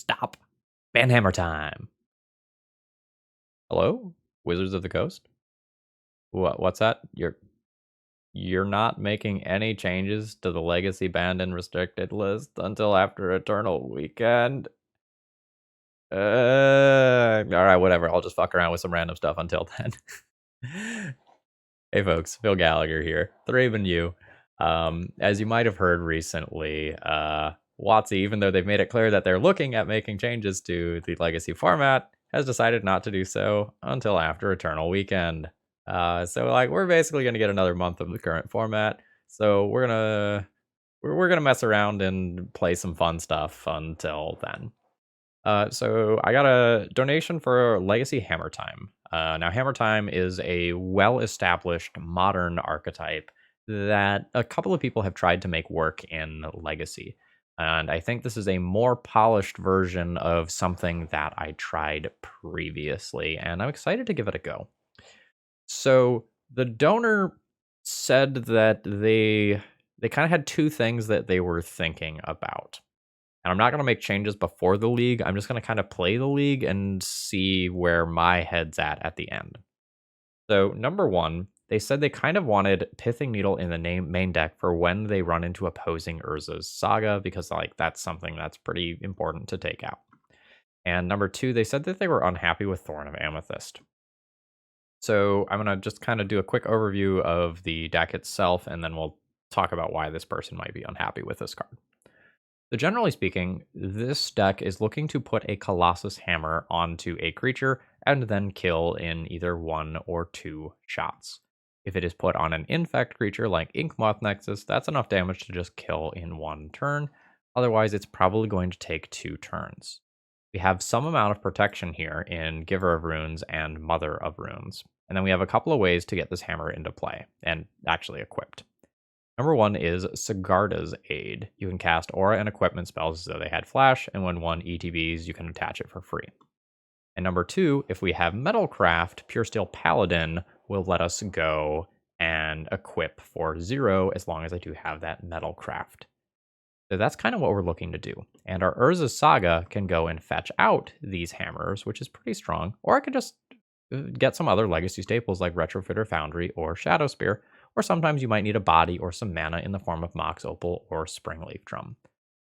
Stop. Ban Hammertime. Hello? Wizards of the Coast? What's that? You're not making any changes to the Legacy Banned and Restricted list until after Eternal Weekend? Alright, whatever. I'll just fuck around with some random stuff until then. Hey folks, Phil Gallagher here. ThrabenU. As you might have heard recently, WotC, even though they've made it clear that they're looking at making changes to the Legacy format, has decided not to do so until after Eternal Weekend. So like we're basically gonna get another month of the current format. So we're gonna mess around and play some fun stuff until then. So I got a donation for Legacy Hammertime. Now Hammertime is a well-established modern archetype that a couple of people have tried to make work in Legacy. And I think this is a more polished version of something that I tried previously, and I'm excited to give it a go. So the donor said that they kind of had two things that they were thinking about. And I'm not going to make changes before the league. I'm just going to kind of play the league and see where my head's at the end. So number one, they said they kind of wanted Pithing Needle in the main deck for when they run into opposing Urza's Saga, because like that's something that's pretty important to take out. And number two, they said that they were unhappy with Thorn of Amethyst. So I'm going to just kind of do a quick overview of the deck itself, and then we'll talk about why this person might be unhappy with this card. So generally speaking, this deck is looking to put a Colossus Hammer onto a creature and then kill in either 1 or 2 shots. If it is put on an infect creature like Inkmoth Nexus, that's enough damage to just kill in 1 turn. Otherwise, it's probably going to take 2 turns. We have some amount of protection here in Giver of Runes and Mother of Runes. And then we have a couple of ways to get this hammer into play, and actually equipped. Number one is Sigarda's Aid. You can cast aura and equipment spells as though they had flash, and when one ETBs, you can attach it for free. And number two, if we have Metalcraft, Pure Steel Paladin will let us go and equip for 0 as long as I do have that Metalcraft. So that's kind of what we're looking to do. And our Urza's Saga can go and fetch out these hammers, which is pretty strong, or I could just get some other legacy staples like Retrofitter Foundry or Shadow Spear, or sometimes you might need a body or some mana in the form of Mox Opal or Springleaf Drum.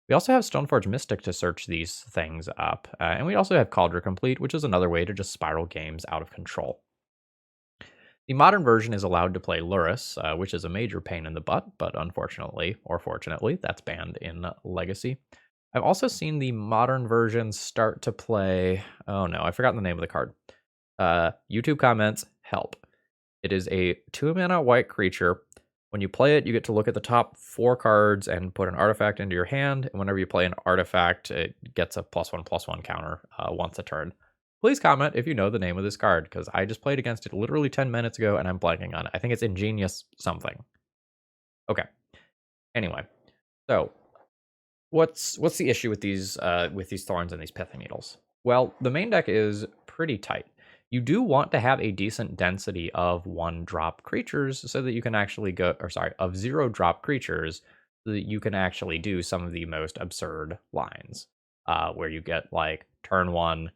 We also have Stoneforge Mystic to search these things up, and we also have Cauldron Complete, which is another way to just spiral games out of control. The modern version is allowed to play Lurrus, which is a major pain in the butt, but unfortunately, or fortunately, that's banned in Legacy. I've also seen the modern version start to play, oh no, I've forgotten the name of the card. YouTube comments, help. It is a 2-mana white creature. When you play it, you get to look at the top 4 cards and put an artifact into your hand. And whenever you play an artifact, it gets a +1/+1 counter once a turn. Please comment if you know the name of this card, because I just played against it literally 10 minutes ago and I'm blanking on it. I think it's Ingenious something. Okay. Anyway, so what's the issue with these thorns and these pithing needles? Well, the main deck is pretty tight. You do want to have a decent density of 1-drop creatures so that you can actually go, or sorry, of 0-drop creatures so that you can actually do some of the most absurd lines, where you get like turn 1,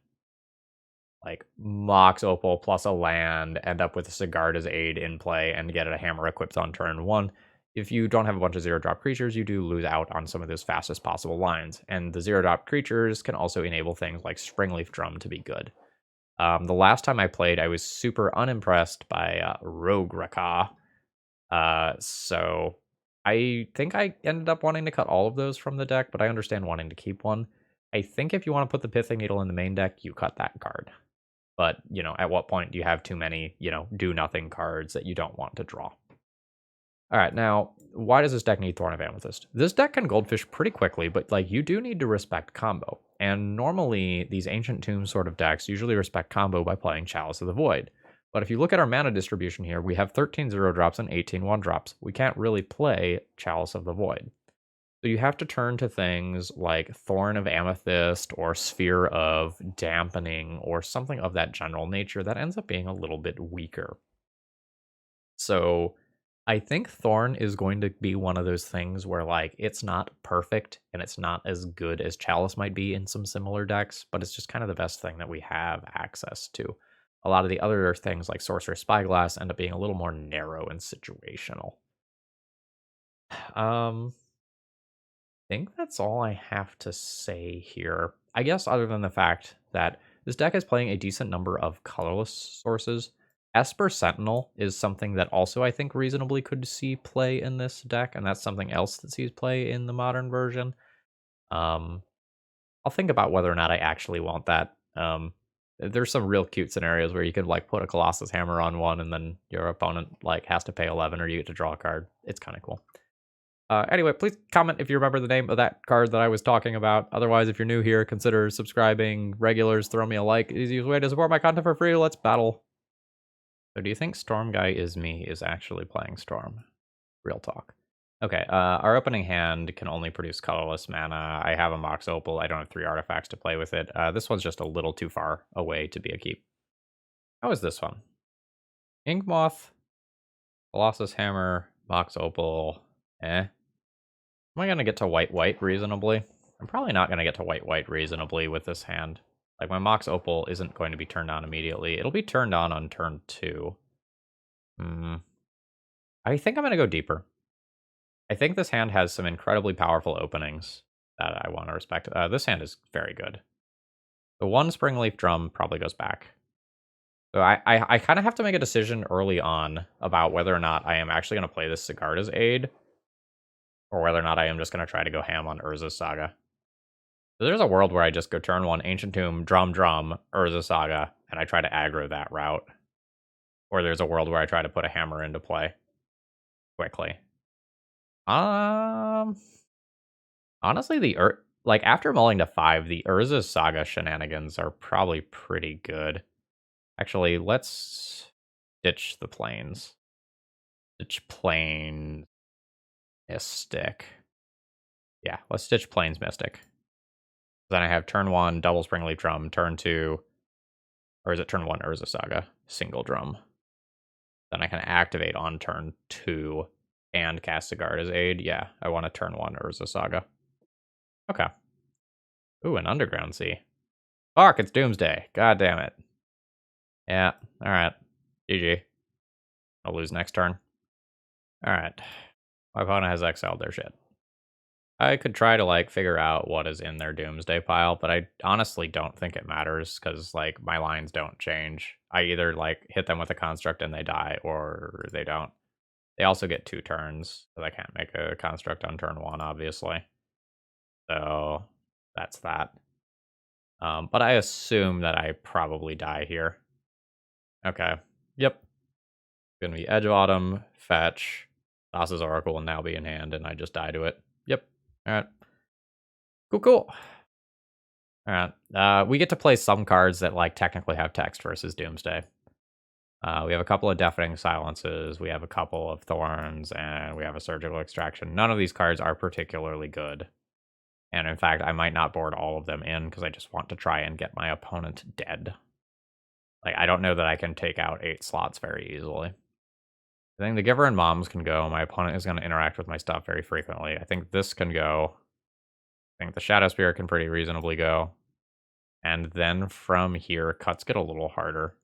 like Mox Opal plus a land, end up with a Sigarda's Aid in play, and get a hammer equipped on turn 1. If you don't have a bunch of 0-drop creatures, you do lose out on some of those fastest possible lines. And the 0-drop creatures can also enable things like Springleaf Drum to be good. The last time I played, I was super unimpressed by Rogue Raka. So I think I ended up wanting to cut all of those from the deck, but I understand wanting to keep one. I think if you want to put the Pithing Needle in the main deck, you cut that card. But, at what point do you have too many, do-nothing cards that you don't want to draw? All right, now, why does this deck need Thorn of Amethyst? This deck can Goldfish pretty quickly, but, you do need to respect combo. And normally, these Ancient Tombs sort of decks usually respect combo by playing Chalice of the Void. But if you look at our mana distribution here, we have 13 0-drops and 18 1-drops. We can't really play Chalice of the Void. So you have to turn to things like Thorn of Amethyst or Sphere of Dampening or something of that general nature that ends up being a little bit weaker. So I think Thorn is going to be one of those things where, like, it's not perfect and it's not as good as Chalice might be in some similar decks, but it's just kind of the best thing that we have access to. A lot of the other things like Sorcerer's Spyglass end up being a little more narrow and situational. Think that's all I have to say here. I guess other than the fact that this deck is playing a decent number of colorless sources. Esper Sentinel is something that also I think reasonably could see play in this deck, and that's something else that sees play in the modern version. Um, I'll think about whether or not I actually want that. There's some real cute scenarios where you could like put a Colossus Hammer on one, and then your opponent like has to pay 11, or you get to draw a card. It's kind of cool. Anyway, please comment if you remember the name of that card that I was talking about. Otherwise, if you're new here, consider subscribing. Regulars, throw me a like. Easiest way to support my content for free. Let's battle. So do you think Storm Guy is me is actually playing Storm? Real talk. Okay, our opening hand can only produce colorless mana. I have a Mox Opal. I don't have 3 artifacts to play with it. This one's just a little too far away to be a keep. How is this one? Inkmoth, Colossus Hammer, Mox Opal, Am I going to get to white reasonably? I'm probably not going to get to white reasonably with this hand. Like, my Mox Opal isn't going to be turned on immediately. It'll be turned on turn 2. I think I'm going to go deeper. I think this hand has some incredibly powerful openings that I want to respect. This hand is very good. The 1 Springleaf Drum probably goes back. So I kind of have to make a decision early on about whether or not I am actually going to play this Sigarda's Aid, or whether or not I am just going to try to go ham on Urza's Saga. So there's a world where I just go turn 1, Ancient Tomb, Drum, Urza Saga, and I try to aggro that route. Or there's a world where I try to put a hammer into play quickly. Honestly, like after mulling to 5, the Urza Saga shenanigans are probably pretty good. Actually, let's ditch the planes. Ditch plane Mystic. Yeah, let's ditch planes Mystic. Then I have turn 1, double Springleaf Drum, turn 2, or is it turn 1 Urza Saga, single drum. Then I can activate on turn 2 and cast Sigarda's Aid. Yeah, I want to turn 1 Urza Saga. Okay. Ooh, an Underground Sea. Fuck, it's Doomsday. God damn it. Yeah, alright. GG. I'll lose next turn. Alright. My opponent has exiled their shit. I could try to, like, figure out what is in their Doomsday pile, but I honestly don't think it matters, because, like, my lines don't change. I either, like, hit them with a construct and they die, or they don't. They also get 2 turns, so I can't make a construct on turn 1, obviously. So, that's that. But I assume that I probably die here. Okay. Yep. Gonna be Edge of Autumn, fetch. Thassa's Oracle will now be in hand, and I just die to it. Yep. Alright. Cool. Alright. We get to play some cards that, like, technically have text versus Doomsday. We have a couple of Deafening Silences, we have a couple of Thorns, and we have a Surgical Extraction. None of these cards are particularly good. And in fact, I might not board all of them in, because I just want to try and get my opponent dead. Like, I don't know that I can take out 8 slots very easily. I think the Giver and Moms can go. My opponent is going to interact with my stuff very frequently. I think this can go. I think the Shadow Spirit can pretty reasonably go. And then from here, cuts get a little harder.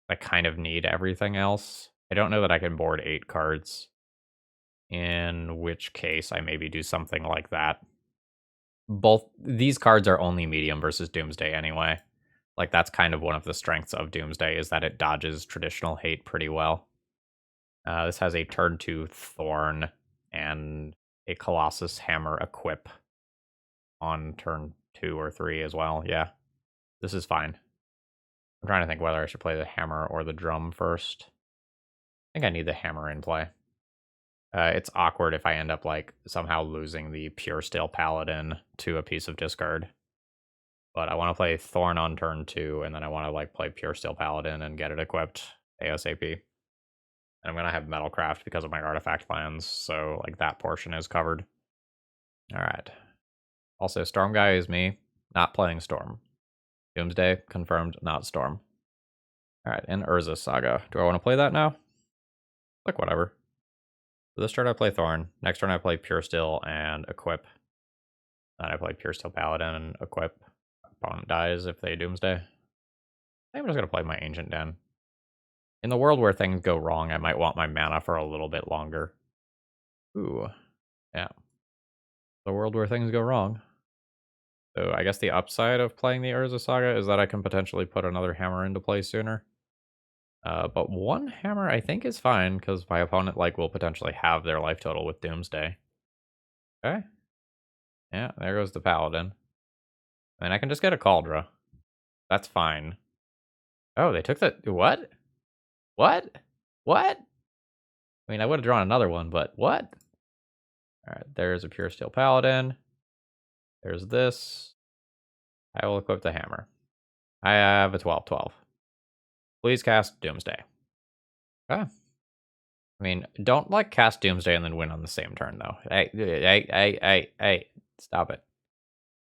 I kind of need everything else. I don't know that I can board 8 cards. In which case, I maybe do something like that. Both these cards are only medium versus Doomsday anyway. Like, that's kind of one of the strengths of Doomsday, is that it dodges traditional hate pretty well. This has a turn 2 Thorn and a Colossus Hammer equip on turn 2 or 3 as well. Yeah, this is fine. I'm trying to think whether I should play the Hammer or the Drum first. I think I need the Hammer in play. It's awkward if I end up, like, somehow losing the Pure Steel Paladin to a piece of discard. But I want to play Thorn on turn 2, and then I want to, like, play Pure Steel Paladin and get it equipped ASAP. And I'm going to have Metalcraft because of my artifact plans, so, like, that portion is covered. Alright. Also, Storm Guy is me, not playing Storm. Doomsday, confirmed, not Storm. Alright, and Urza Saga. Do I want to play that now? Like, whatever. This turn I play Thorn. Next turn I play Pure Steel and equip. Then I play Pure Steel Paladin and equip. Opponent dies if they Doomsday. I think I'm just gonna play my Ancient Den. In the world where things go wrong, I might want my mana for a little bit longer. Ooh, yeah. The world where things go wrong. So I guess the upside of playing the Urza Saga is that I can potentially put another hammer into play sooner. But one hammer I think is fine, because my opponent will potentially have their life total with Doomsday. Okay. Yeah, there goes the Paladin. And I can just get a Cauldra. That's fine. Oh, they took the... What? What? What? I mean, I would have drawn another one, but what? Alright, there's a Pure Steel Paladin. There's this. I will equip the hammer. I have a 12/12. Please cast Doomsday. Okay. I mean, don't cast Doomsday and then win on the same turn, though. Hey, stop it.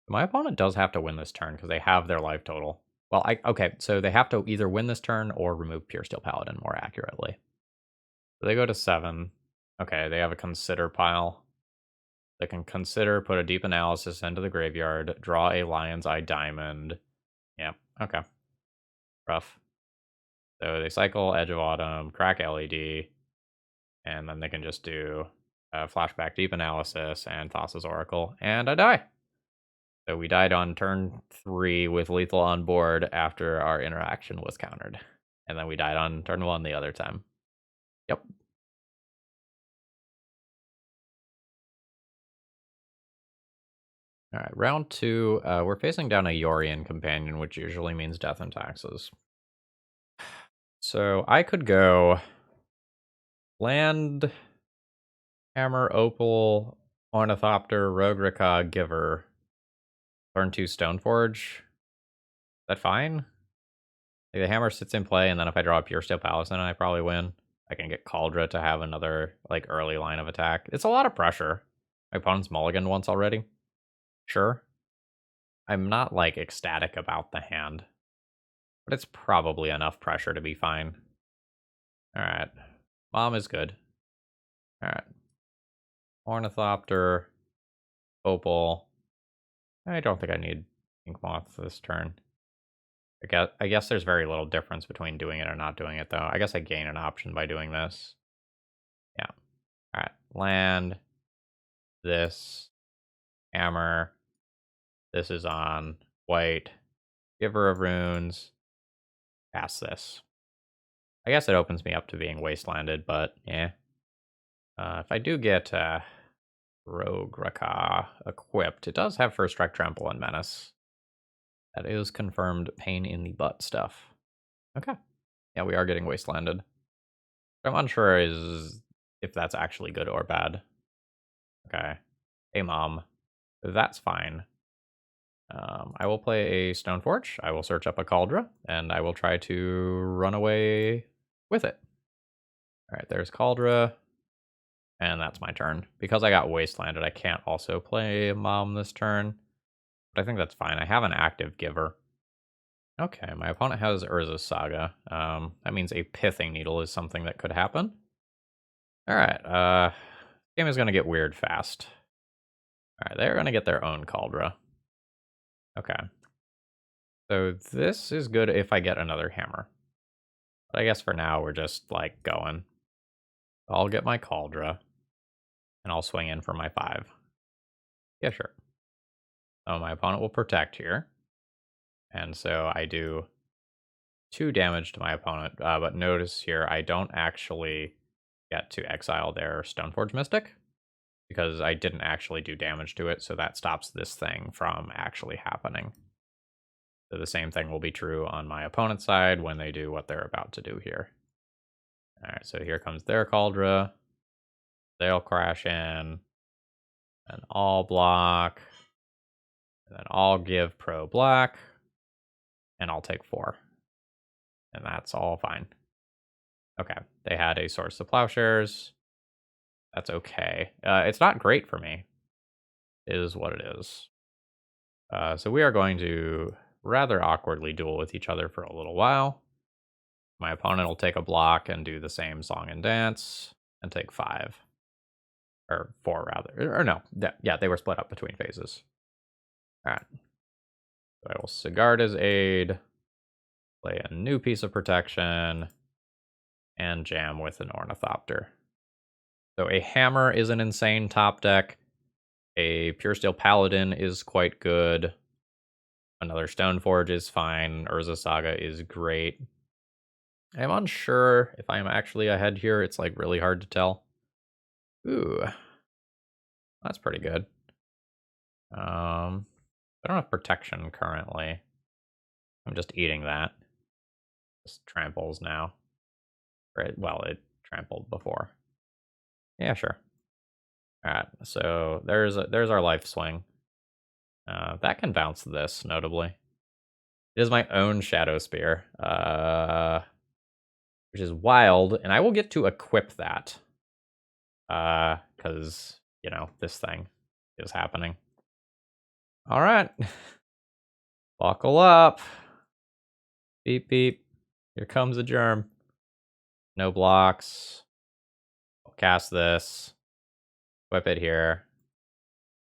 My opponent does have to win this turn because they have their life total. Well, okay, so they have to either win this turn or remove Pure Steel Paladin more accurately. So they go to 7. Okay, they have a consider pile. They can consider, put a deep analysis into the graveyard, draw a Lion's Eye Diamond. Yep, okay. Rough. So they cycle Edge of Autumn, crack LED, and then they can just do Flashback Deep Analysis and Thassa's Oracle, and I die. So we died on turn 3 with lethal on board after our interaction was countered. And then we died on turn 1 the other time. Yep. Alright, round 2. We're facing down a Yorian companion, which usually means death and taxes. So I could go land, hammer, opal, ornithopter, rogue Ricka, giver, turn 2 Stoneforge. Is that fine? The hammer sits in play, and then if I draw a Pure Steel Palace, then I probably win. I can get Cauldra to have another early line of attack. It's a lot of pressure. My opponent's mulliganed once already. Sure. I'm not ecstatic about the hand, but it's probably enough pressure to be fine. Alright. Mom is good. Alright. Ornithopter. Opal. I don't think I need Ink Moth this turn. I guess there's very little difference between doing it or not doing it, though. I guess I gain an option by doing this. Yeah. Alright. Land. This. Hammer. This is on white. Giver of Runes. Pass this. I guess it opens me up to being wastelanded, but yeah. If I do get Rogue Raka equipped, it does have First Strike, Trample, and Menace. That is confirmed pain in the butt stuff. Okay. Yeah, we are getting wastelanded. I'm unsure if that's actually good or bad. Okay. Hey, Mom. That's fine. I will play a Stoneforge. I will search up a Cauldra, and I will try to run away with it. Alright, there's Cauldra. And that's my turn. Because I got wastelanded, I can't also play Mom this turn. But I think that's fine. I have an active giver. Okay, my opponent has Urza's Saga. That means a Pithing Needle is something that could happen. Alright, game is going to get weird fast. Alright, they're going to get their own Cauldra. Okay. So this is good if I get another hammer. But I guess for now, we're just, going. I'll get my Cauldra. And I'll swing in for my 5. Yeah, sure. So my opponent will protect here. And so I do 2 damage to my opponent. But notice here, I don't actually get to exile their Stoneforge Mystic. Because I didn't actually do damage to it, so that stops this thing from actually happening. So the same thing will be true on my opponent's side when they do what they're about to do here. Alright, so here comes their Cauldra. They'll crash in. And I'll block. And then I'll give pro black. And I'll take 4. And that's all fine. Okay, they had a Source of Plowshares. That's okay. It's not great for me. It is what it is. So we are going to rather awkwardly duel with each other for a little while. My opponent will take a block and do the same song and dance and take 5. Or 4, rather. Or no, yeah, they were split up between phases. Alright. So I will Sigard as aid, play a new piece of protection, and jam with an Ornithopter. So a Hammer is an insane top deck. A Pure Steel Paladin is quite good. Another Stoneforge is fine. Urza Saga is great. I'm unsure if I'm actually ahead here. It's like really hard to tell. Ooh, that's pretty good. I don't have protection currently. I'm just eating that. Just tramples now. Right, well, it trampled before. Yeah, sure. Alright, so there's our life swing. That can bounce this, notably. It is my own Shadow Spear, which is wild, and I will get to equip that. Because, you know, this thing is happening. Alright. Buckle up. Beep, beep. Here comes a germ. No blocks. I'll cast this. Whip it here.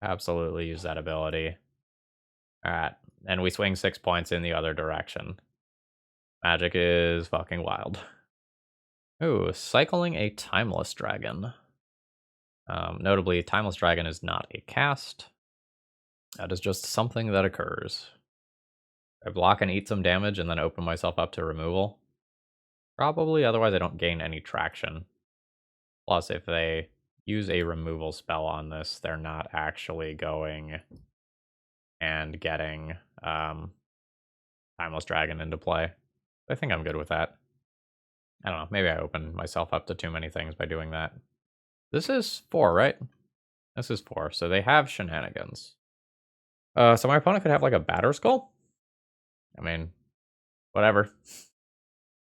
Absolutely use that ability. Alright. And we swing 6 points in the other direction. Magic is fucking wild. Ooh, cycling a Timeless Dragon. Notably, Timeless Dragon is not a cast. That is just something that occurs. I block and eat some damage and then open myself up to removal. Probably, otherwise I don't gain any traction. Plus, if they use a removal spell on this, they're not actually going and getting Timeless Dragon into play. I think I'm good with that. I don't know, maybe I opened myself up to too many things by doing that. This is 4, right? This is 4, so they have shenanigans. So my opponent could have like a Batter Skull? I mean, whatever.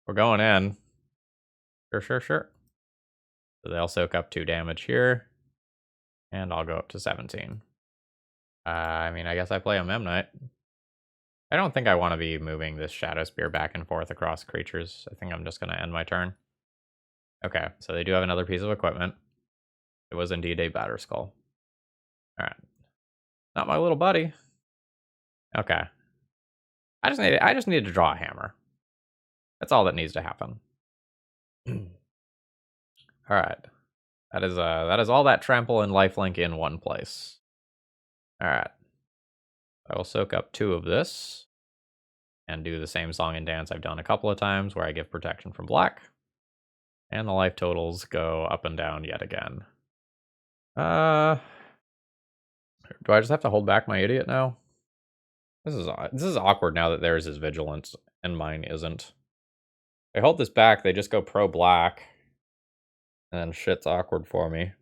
We're going in. Sure. So they'll soak up 2 damage here. And I'll go up to 17. I mean, I guess I play a Memnite. I don't think I want to be moving this Shadow Spear back and forth across creatures. I think I'm just going to end my turn. Okay, so they do have another piece of equipment. It was indeed a Batter Skull. Alright. Not my little buddy. Okay. I just needed to draw a hammer. That's all that needs to happen. Alright. That is all that trample and lifelink in one place. Alright. I will soak up 2 of this. And do the same song and dance I've done a couple of times where I give protection from black. And the life totals go up and down yet again. Do I just have to hold back my idiot now? This is awkward now that theirs is vigilance and mine isn't. If I hold this back, they just go pro black. And then shit's awkward for me. If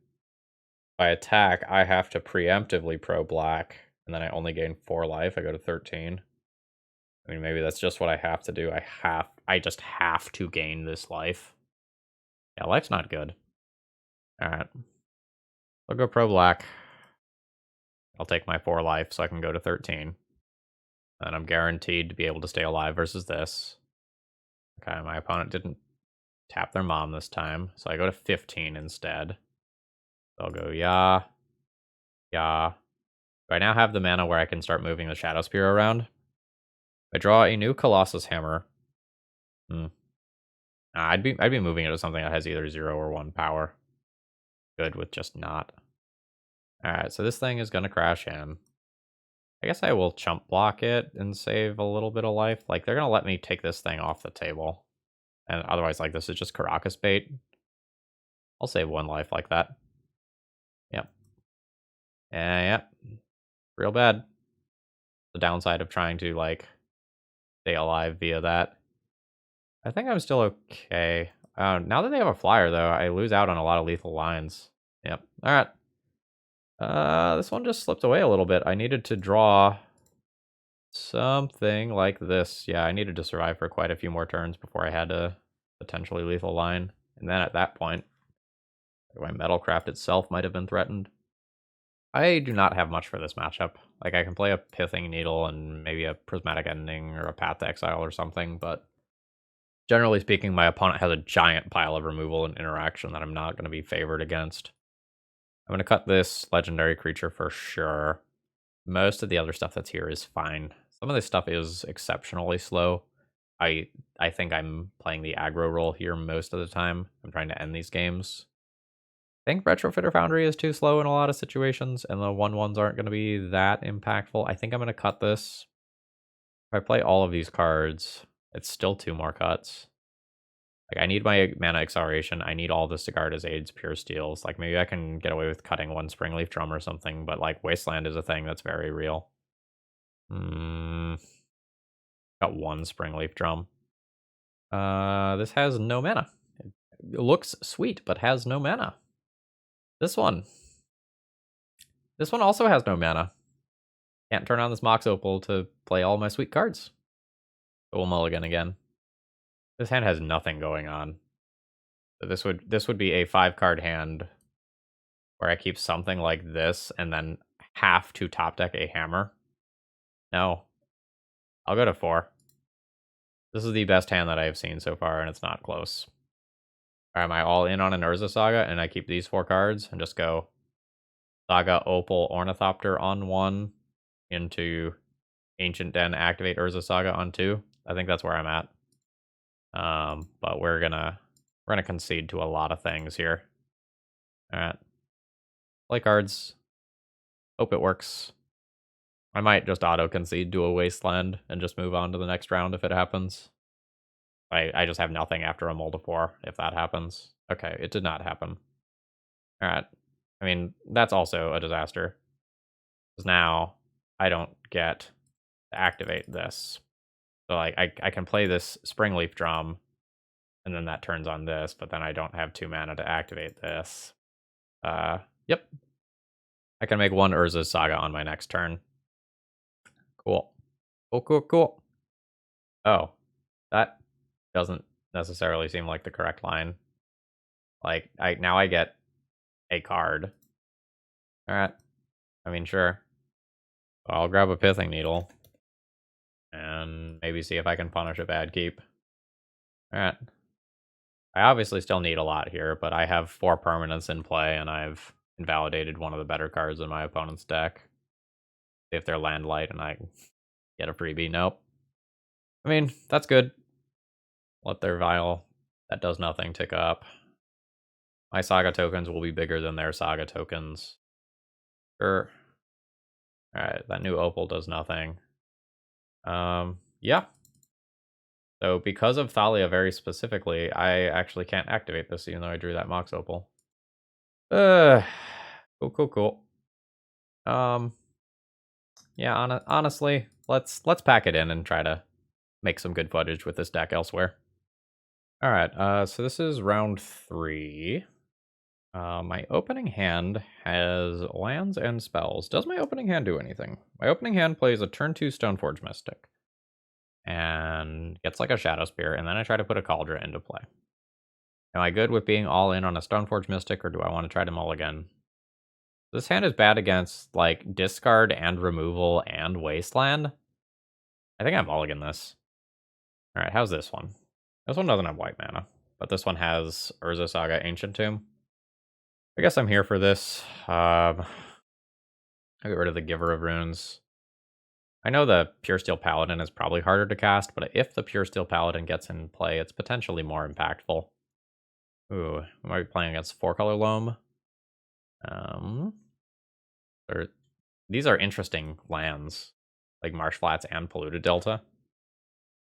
I attack, I have to preemptively pro black. And then I only gain 4 life. I go to 13. I mean, maybe that's just what I have to do. I just have to gain this life. Yeah, life's not good. Alright. I'll go pro black. I'll take my 4 life so I can go to 13. And I'm guaranteed to be able to stay alive versus this. Okay, my opponent didn't tap their mom this time, so I go to 15 instead. So I'll go yeah. Do I now have the mana where I can start moving the Shadow Spear around? I draw a new Colossus Hammer. I'd be moving it to something that has either 0 or 1 power. Good with just not. Alright, so this thing is gonna crash in. I guess I will chump block it and save a little bit of life. Like, they're gonna let me take this thing off the table. And otherwise, like, this is just Caracas bait. I'll save 1 life like that. Yep. Yep. Real bad. The downside of trying to, like, stay alive via that. I think I'm still okay. Now that they have a flyer, though, I lose out on a lot of lethal lines. Yep. Alright. This one just slipped away a little bit. I needed to draw something like this. Yeah, I needed to survive for quite a few more turns before I had a potentially lethal line. And then at that point, my Metalcraft itself might have been threatened. I do not have much for this matchup. Like, I can play a Pithing Needle and maybe a Prismatic Ending or a Path to Exile or something, but generally speaking, my opponent has a giant pile of removal and interaction that I'm not going to be favored against. I'm going to cut this legendary creature for sure. Most of the other stuff that's here is fine. Some of this stuff is exceptionally slow. I I think I'm playing the aggro role here most of the time. I'm trying to end these games. I think Retrofitter Foundry is too slow in a lot of situations, and the 1/1s aren't going to be that impactful. I think I'm going to cut this. If I play all of these cards, it's still 2 more cuts. Like, I need my mana acceleration. I need all this to guard as aids, pure steals. Like, maybe I can get away with cutting 1 Springleaf Drum or something, but, like, Wasteland is a thing that's very real. Got 1 Springleaf Drum. This has no mana. It looks sweet, but has no mana. This one. This one also has no mana. Can't turn on this Mox Opal to play all my sweet cards. So we'll mulligan again. This hand has nothing going on. So this would be a 5-card hand where I keep something like this and then have to top deck a hammer. No. I'll go to 4. This is the best hand that I have seen so far, and it's not close. Or am I all in on an Urza Saga, and I keep these 4 cards, and just go Saga, Opal, Ornithopter on 1, into Ancient Den, activate Urza Saga on 2? I think that's where I'm at. But we're gonna concede to a lot of things here. Alright. Play cards. Hope it works. I might just auto-concede to a Wasteland and just move on to the next round if it happens. I just have nothing after a Mold of 4 if that happens. Okay, it did not happen. Alright. I mean, that's also a disaster. Because now I don't get to activate this. So like I can play this Springleaf Drum, and then that turns on this, but then I don't have 2 mana to activate this. Yep. I can make 1 Urza's Saga on my next turn. Cool. Cool. Oh, that doesn't necessarily seem like the correct line. Like, now I get a card. Alright. I mean, sure. I'll grab a Pithing Needle. And maybe see if I can punish a bad keep. Alright. I obviously still need a lot here, but I have 4 permanents in play, and I've invalidated one of the better cards in my opponent's deck. If they're land light and I get a freebie, nope. I mean, that's good. Let their vial that does nothing tick up. My Saga tokens will be bigger than their Saga tokens. Sure. Alright, that new Opal does nothing. Yeah. So because of Thalia very specifically, I actually can't activate this even though I drew that Mox Opal. Cool. Yeah, honestly, let's pack it in and try to make some good footage with this deck elsewhere. Alright, so this is round 3. My opening hand has lands and spells. Does my opening hand do anything? My opening hand plays a turn 2 Stoneforge Mystic. And gets like a Shadow Spear, and then I try to put a Cauldron into play. Am I good with being all in on a Stoneforge Mystic, or do I want to try to mulligan? This hand is bad against, like, discard and removal and wasteland. I think I mulligan this. Alright, how's this one? This one doesn't have white mana, but this one has Urza Saga Ancient Tomb. I guess I'm here for this. I'll get rid of the Giver of Runes. I know the Pure Steel Paladin is probably harder to cast, but if the Pure Steel Paladin gets in play, it's potentially more impactful. Ooh, we might be playing against 4-color Loam. These are interesting lands, like Marsh Flats and Polluted Delta.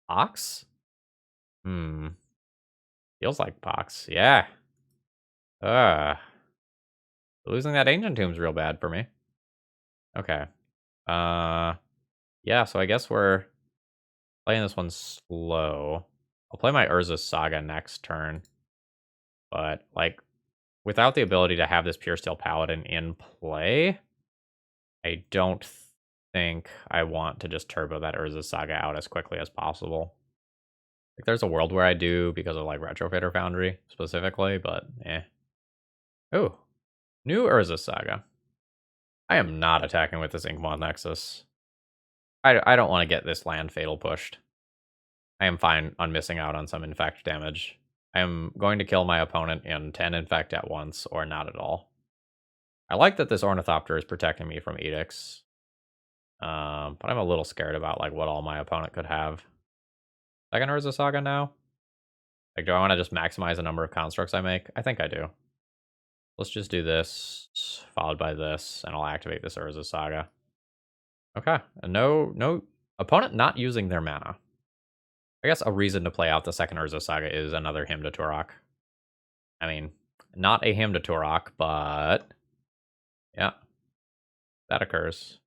Pox? Feels like Pox, yeah. Losing that Ancient Tomb's real bad for me. Okay. Yeah, so I guess we're playing this one slow. I'll play my Urza Saga next turn. But, like, without the ability to have this Pure Steel Paladin in play, I don't think I want to just turbo that Urza Saga out as quickly as possible. Like, there's a world where I do because of, like, Retrofitter Foundry specifically, but eh. Ooh, new Urza Saga. I am not attacking with this Inkmoth Nexus. I don't want to get this land fatal pushed. I am fine on missing out on some infect damage. I am going to kill my opponent in 10 infect at once, or not at all. I like that this Ornithopter is protecting me from edicts. But I'm a little scared about like what all my opponent could have. Second Urza Saga now? Like, do I want to just maximize the number of constructs I make? I think I do. Let's just do this, followed by this, and I'll activate this Urza Saga. Okay, and no opponent not using their mana. I guess a reason to play out the second Urza Saga is another Hymn to Turok. I mean, not a Hymn to Turok, but yeah, that occurs.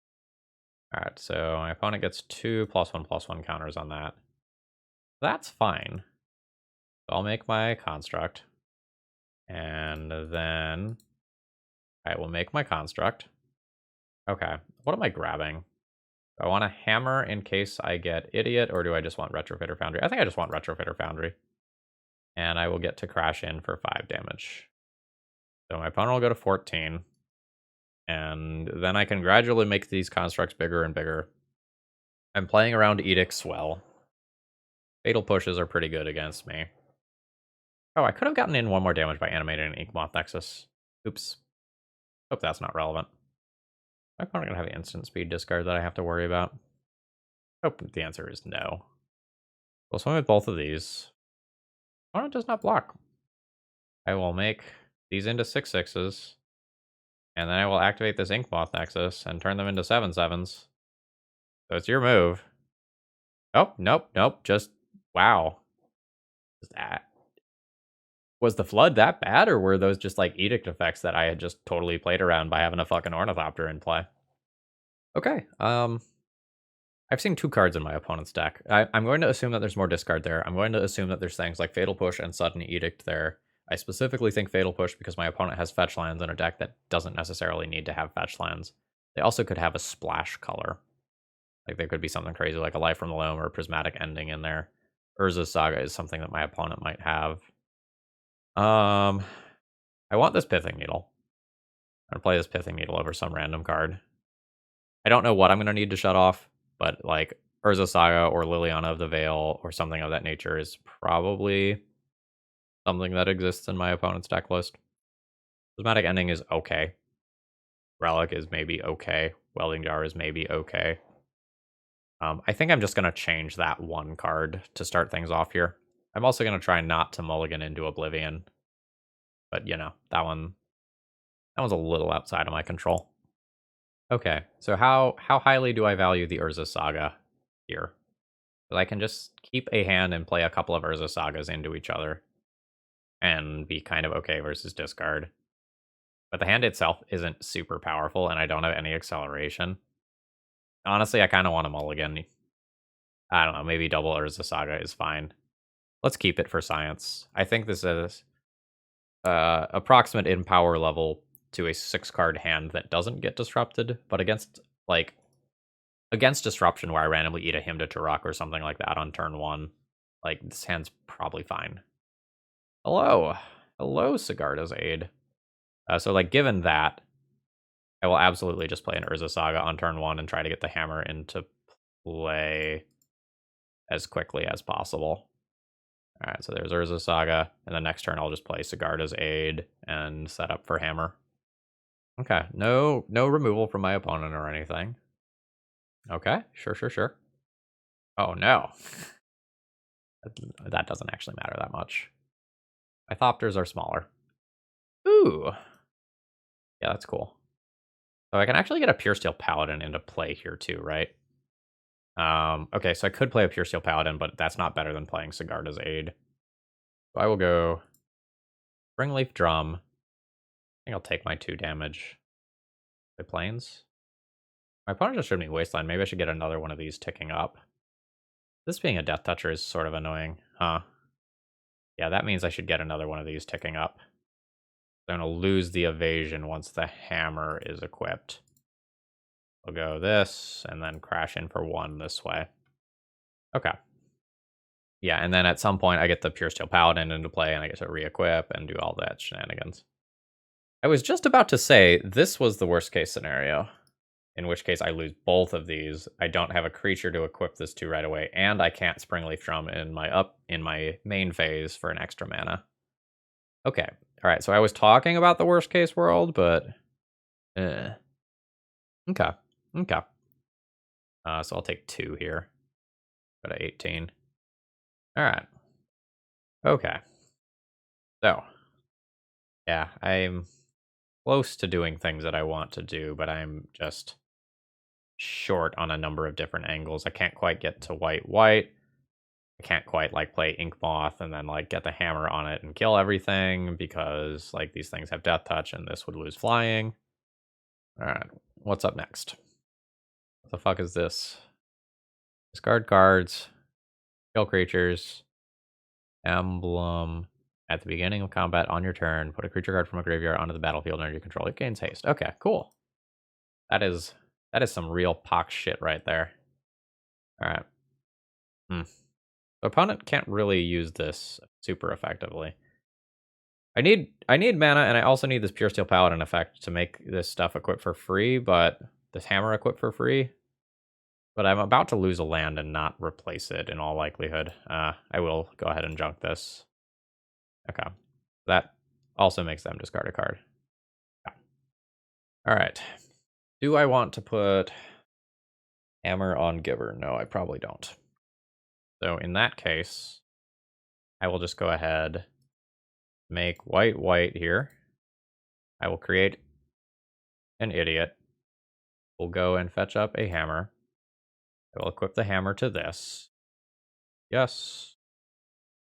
Alright, so my opponent gets 2 +1/+1 counters on that. That's fine. So I'll make my construct. And then I will make my construct. Okay, what am I grabbing? Do I want a hammer in case I get idiot, or do I just want Retrofitter Foundry? I think I just want Retrofitter Foundry. And I will get to crash in for 5 damage. So my opponent will go to 14. And then I can gradually make these constructs bigger and bigger. I'm playing around edicts well. Fatal pushes are pretty good against me. Oh, I could have gotten in 1 more damage by animating an Inkmoth Nexus. Oops. Hope that's not relevant. I'm probably going to have an instant speed discard that I have to worry about. Hope the answer is no. We'll swim with both of these. Why does not block? I will make these into 6/6s. And then I will activate this Inkmoth Nexus and turn them into 7/7s. So it's your move. Oh, nope. Just, wow. Was the flood that bad, or were those just like edict effects that I had just totally played around by having a fucking Ornithopter in play? Okay, I've seen 2 cards in my opponent's deck. I'm going to assume that there's more discard there. I'm going to assume that there's things like Fatal Push and Sudden Edict there. I specifically think Fatal Push because my opponent has fetch lands in a deck that doesn't necessarily need to have fetch lands. They also could have a splash color. Like there could be something crazy like a Life from the Loam or a Prismatic Ending in there. Urza Saga is something that my opponent might have. I want this Pithing Needle. I'm gonna play this Pithing Needle over some random card. I don't know what I'm gonna need to shut off, but like Urza Saga or Liliana of the Veil or something of that nature is probably something that exists in my opponent's deck list. Prismatic Ending is okay. Relic is maybe okay. Welding Jar is maybe okay. I think I'm just gonna change that 1 card to start things off here. I'm also gonna try not to mulligan into Oblivion. But you know, that one's a little outside of my control. Okay, so how highly do I value the Urza Saga here? Because I can just keep a hand and play a couple of Urza Sagas into each other and be kind of okay versus discard. But the hand itself isn't super powerful, and I don't have any acceleration. Honestly, I kind of want a mulligan. I don't know, maybe double Urza Saga is fine. Let's keep it for science. I think this is approximate in power level to a 6-card hand that doesn't get disrupted, but against disruption where I randomly eat a Hymn to Turok or something like that on turn 1, like this hand's probably fine. Hello, Sigarda's Aid. So like given that, I will absolutely just play an Urza Saga on turn 1 and try to get the hammer into play as quickly as possible. Alright, so there's Urza Saga, and the next turn I'll just play Sigarda's Aid and set up for hammer. Okay, no removal from my opponent or anything. Okay, sure. Oh no. That doesn't actually matter that much. My Thopters are smaller. Ooh. Yeah, that's cool. So I can actually get a Pure Steel Paladin into play here too, right? Okay, so I could play a Pure Steel Paladin, but that's not better than playing Sigarda's Aid. So I will go Springleaf Drum. I think I'll take my 2 damage. Play Plains. My opponent just showed me Wasteland. Maybe I should get another one of these ticking up. This being a Death Toucher is sort of annoying, huh? Yeah, that means I should get another one of these ticking up. I'm going to lose the evasion once the hammer is equipped. I'll go this, and then crash in for 1 this way. Okay. Yeah, and then at some point I get the Pure Steel Paladin into play, and I get to re-equip and do all that shenanigans. I was just about to say, this was the worst case scenario. In which case I lose both of these. I don't have a creature to equip this to right away, and I can't Springleaf Drum in my main phase for an extra mana. Okay. Alright, so I was talking about the worst case world, but Eh. Okay. Okay. So I'll take 2 here. Go to 18. All right. Okay. So, yeah, I'm close to doing things that I want to do, but I'm just short on a number of different angles. I can't quite get to white. I can't quite like play Ink Moth and then like get the hammer on it and kill everything because like these things have death touch and this would lose flying. All right, what's up next? What the fuck is this? Discard cards, kill creatures, emblem. At the beginning of combat on your turn, put a creature card from a graveyard onto the battlefield under your control. It gains haste. Okay, cool. That is some real pox shit right there. All right. The opponent can't really use this super effectively. I need mana, and I also need this Pure Steel Paladin effect to make this stuff equip for free, but this hammer equip for free. But I'm about to lose a land and not replace it in all likelihood. I will go ahead and junk this. Okay. That also makes them discard a card. Yeah. All right. Do I want to put hammer on Giver? No, I probably don't. So in that case, I will just go ahead, make white here. I will create an idiot. We'll go and fetch up a hammer. I will equip the hammer to this. Yes.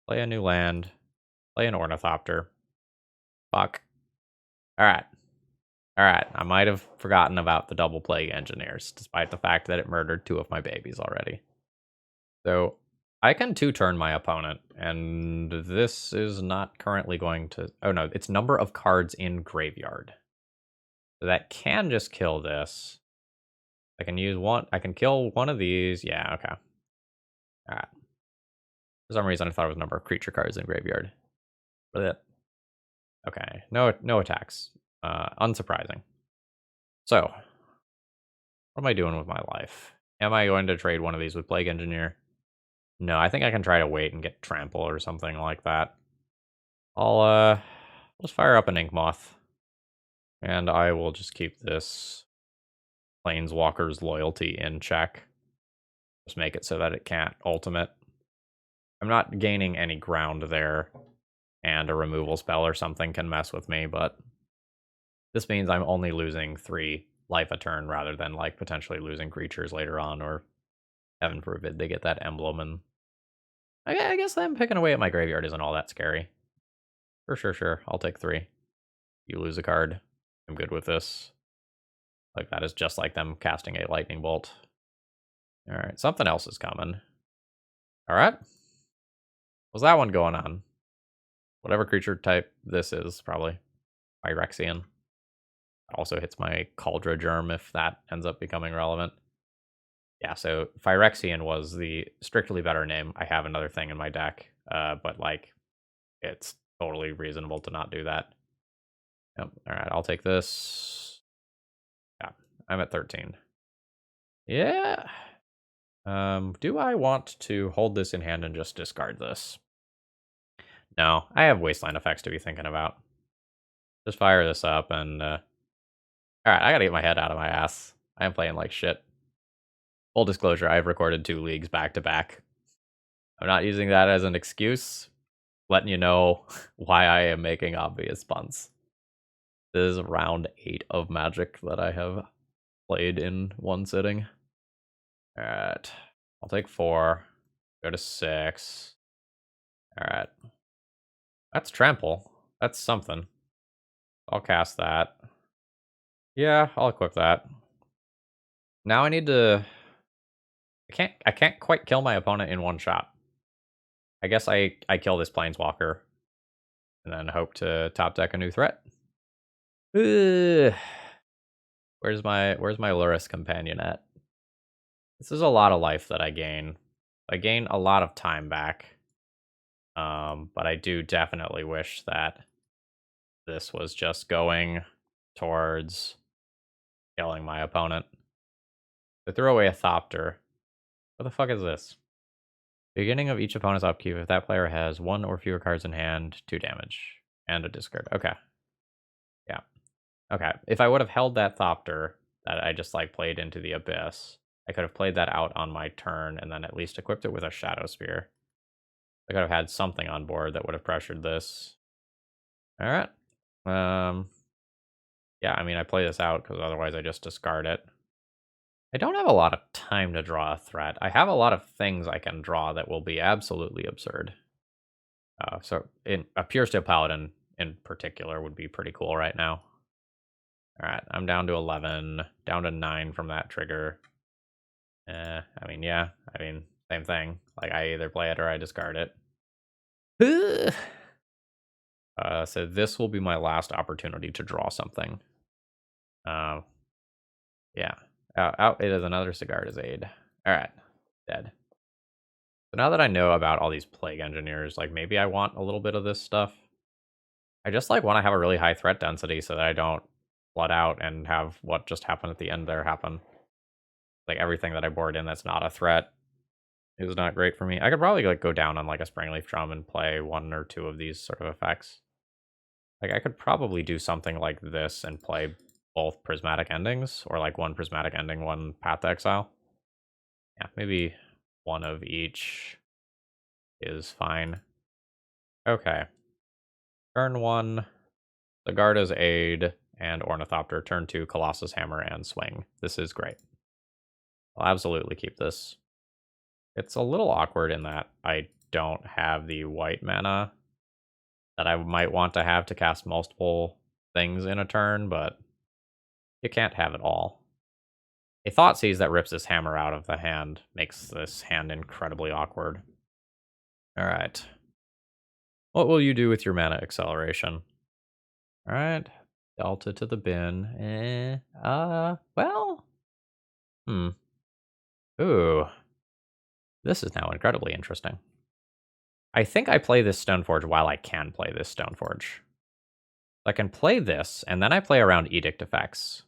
Play a new land. Play an ornithopter. Fuck. Alright. Alright. I might have forgotten about the double plague engineers, despite the fact that it murdered 2 of my babies already. So I can 2-turn my opponent, and this is not currently going to... Oh no, it's number of cards in graveyard. So that can just kill this. I can use one... I can kill one of these. Yeah, okay. Alright. For some reason, I thought it was number of creature cards in graveyard. But okay, no attacks. Unsurprising. So, what am I doing with my life? Am I going to trade one of these with Plague Engineer? No, I think I can try to wait and get Trample or something like that. I'll just fire up an Ink Moth. And I will just keep this Planeswalker's loyalty in check. Just make it so that it can't ultimate. I'm not gaining any ground there, and a removal spell or something can mess with me, but this means I'm only losing 3 life a turn rather than like potentially losing creatures later on, or heaven forbid they get that emblem. And I guess them picking away at my graveyard isn't all that scary. Sure. I'll take 3. You lose a card. I'm good with this. Like that is just like them casting a lightning bolt. All right, something else is coming. All right. What's that one going on? Whatever creature type this is, probably. Phyrexian. Also hits my Cauldra Germ if that ends up becoming relevant. Yeah, so Phyrexian was the strictly better name. I have another thing in my deck, but like, it's totally reasonable to not do that. Yep. All right, I'll take this. Yeah, I'm at 13. Yeah. Do I want to hold this in hand and just discard this? No, I have Wasteland effects to be thinking about. Just fire this up and, alright, I gotta get my head out of my ass. I am playing like shit. Full disclosure, I've recorded 2 leagues back to back. I'm not using that as an excuse. Letting you know why I am making obvious puns. This is round 8 of Magic that I have played in one sitting. Alright. I'll take 4. Go to 6. Alright. That's Trample. That's something. I'll cast that. Yeah, I'll equip that. Now I need to... I can't quite kill my opponent in one shot. I guess I kill this Planeswalker. And then hope to top deck a new threat. Ugh. Where's my Lurrus companion at? This is a lot of life that I gain. I gain a lot of time back. But I do definitely wish that this was just going towards killing my opponent. They throw away a Thopter. What the fuck is this? Beginning of each opponent's upkeep, if that player has 1 or fewer cards in hand, 2 damage. And a discard. Okay. Yeah. Okay, if I would have held that Thopter that I just, like, played into the Abyss, I could have played that out on my turn and then at least equipped it with a Shadow Spear. I could have had something on board that would have pressured this. Alright. Um, yeah, I mean, I play this out because otherwise I just discard it. I don't have a lot of time to draw a threat. I have a lot of things I can draw that will be absolutely absurd. So in a Pure Steel Paladin in particular would be pretty cool right now. All right, I'm down to 11, down to 9 from that trigger. I mean, yeah, same thing. Like, I either play it or I discard it. So this will be my last opportunity to draw something. Yeah. Out, it is another Sigarda's Aid. All right, dead. So now that I know about all these Plague Engineers, like, maybe I want a little bit of this stuff. I just, like, want to have a really high threat density so that I don't flood out and have what just happened at the end there happen. Like, everything that I board in that's not a threat is not great for me. I could probably, like, go down on, like, a Springleaf Drum and play 1 or 2 of these sort of effects. Like, I could probably do something like this and play both Prismatic Endings, or, like, 1 Prismatic Ending, 1 Path to Exile. Yeah, maybe 1 of each is fine. Okay. Turn 1, Sigarda's Aid, and Ornithopter. Turn 2, Colossus Hammer and Swing. This is great. I'll absolutely keep this. It's a little awkward in that I don't have the white mana that I might want to have to cast multiple things in a turn, but you can't have it all. A Thoughtseize that rips this hammer out of the hand makes this hand incredibly awkward. Alright. What will you do with your mana acceleration? Alright. Delta to the bin. Well. Ooh. This is now incredibly interesting. I think I play this Stoneforge while I can play this Stoneforge. I can play this, and then I play around Edict effects.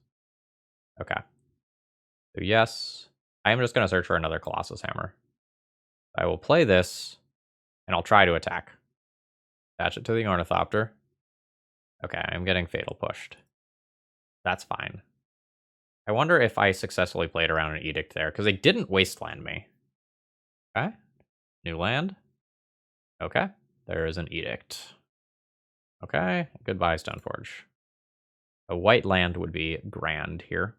Okay. So yes, I am just going to search for another Colossus Hammer. I will play this, and I'll try to attack. Attach it to the Ornithopter. Okay, I'm getting Fatal pushed. That's fine. I wonder if I successfully played around an Edict there, because they didn't Wasteland me. Okay. New land. Okay. There is an Edict. Okay. Goodbye, Stoneforge. A white land would be grand here.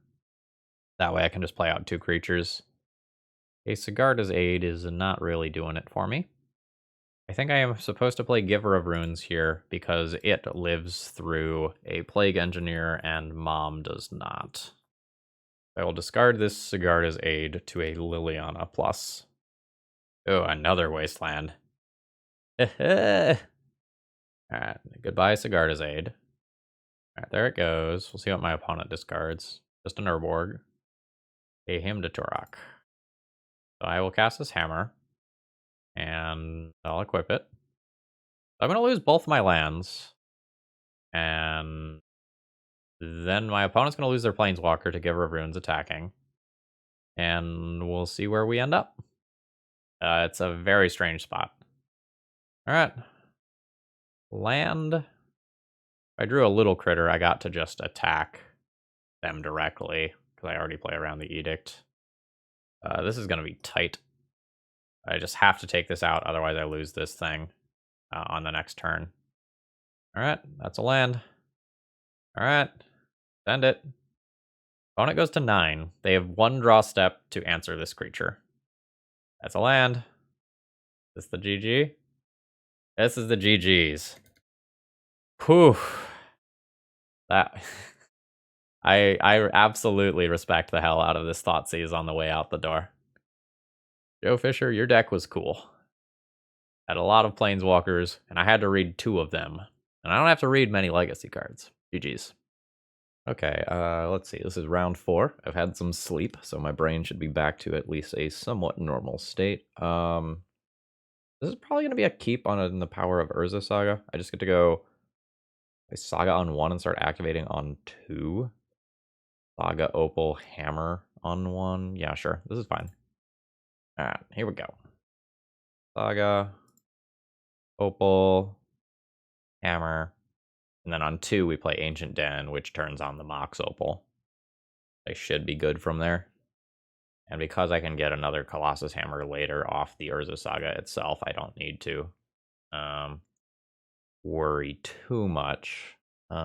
That way I can just play out 2 creatures. A Sigarda's Aid is not really doing it for me. I think I am supposed to play Giver of Runes here because it lives through a Plague Engineer and Mom does not. I will discard this Sigarda's Aid to a Liliana plus. Oh, another Wasteland. Alright, goodbye Sigarda's Aid. Alright, there it goes. We'll see what my opponent discards. Just an Urborg. A Hymn to Turok. So I will cast this hammer. And I'll equip it. I'm going to lose both my lands. And then my opponent's going to lose their Planeswalker to Giver of Runes attacking. And we'll see where we end up. It's a very strange spot. Alright. Land. If I drew a little critter, I got to just attack them directly. Because I already play around the Edict. This is going to be tight. I just have to take this out, otherwise I lose this thing on the next turn. Alright, that's a land. Alright, send it. Opponent goes to 9. They have 1 draw step to answer this creature. That's a land. Is this the GG? This is the GG's. Whew. That... I absolutely respect the hell out of this Thoughtseize on the way out the door. Joe Fisher, your deck was cool. Had a lot of Planeswalkers, and I had to read 2 of them. And I don't have to read many Legacy cards. GG's. Okay, let's see. This is round 4. I've had some sleep, so my brain should be back to at least a somewhat normal state. This is probably going to be a keep on in the Power of Urza Saga. I just get to go Saga on 1 and start activating on 2. Saga Opal Hammer on 1. Yeah, sure. This is fine. Alright, here we go. Saga Opal Hammer. And then on 2, we play Ancient Den, which turns on the Mox Opal. I should be good from there. And because I can get another Colossus Hammer later off the Urza Saga itself, I don't need to worry too much. Do